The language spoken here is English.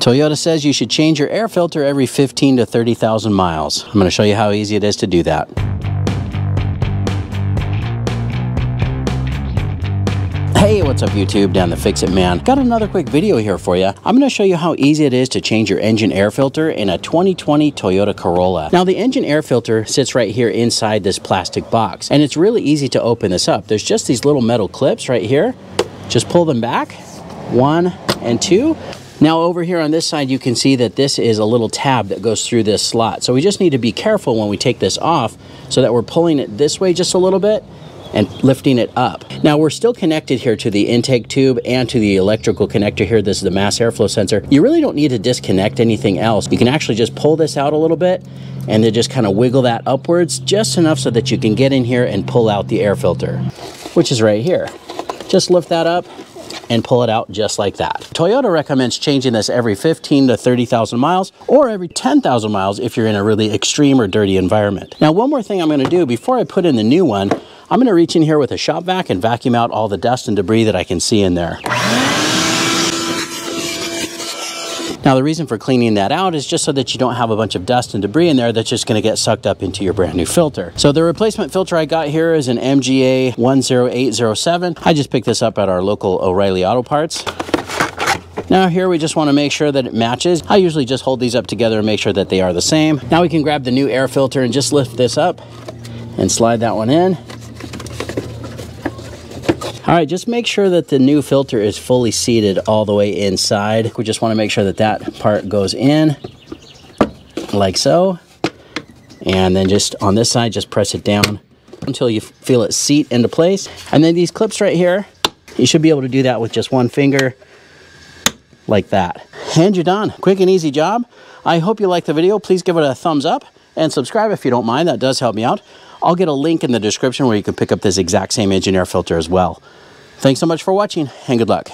Toyota says you should change your air filter every 15 to 30,000 miles. I'm going to show you how easy it is to do that. Hey, what's up YouTube? Dan the Fix-It Man. Got another quick video here for you. I'm going to show you how easy it is to change your engine air filter in a 2020 Toyota Corolla. Now the engine air filter sits right here inside this plastic box, and it's really easy to open this up. There's just these little metal clips right here. Just pull them back, 1 and 2. Now over here on this side, you can see that this is a little tab that goes through this slot. So we just need to be careful when we take this off so that we're pulling it this way just a little bit and lifting it up. Now we're still connected here to the intake tube and to the electrical connector here. This is the mass airflow sensor. You really don't need to disconnect anything else. You can actually just pull this out a little bit and then just kind of wiggle that upwards just enough so that you can get in here and pull out the air filter, which is right here. Just lift that up and pull it out just like that. Toyota recommends changing this every 15 to 30,000 miles or every 10,000 miles if you're in a really extreme or dirty environment. Now, one more thing I'm going to do before I put in the new one, I'm going to reach in here with a shop vac and vacuum out all the dust and debris that I can see in there. Now, the reason for cleaning that out is just so that you don't have a bunch of dust and debris in there that's just going to get sucked up into your brand new filter. So the replacement filter I got here is an MGA 10807. I just picked this up at our local O'Reilly Auto Parts. Now here we just want to make sure that it matches. I usually just hold these up together and make sure that they are the same. Now we can grab the new air filter and just lift this up and slide that one in. All right, just make sure that the new filter is fully seated all the way inside. We just want to make sure that that part goes in like so. And then just on this side, just press it down until you feel it seat into place. And then these clips right here, you should be able to do that with just one finger like that. And you're done. Quick and easy job. I hope you liked the video. Please give it a thumbs up and subscribe if you don't mind. That does help me out. I'll get a link in the description where you can pick up this exact same engine air filter as well. Thanks so much for watching, and good luck.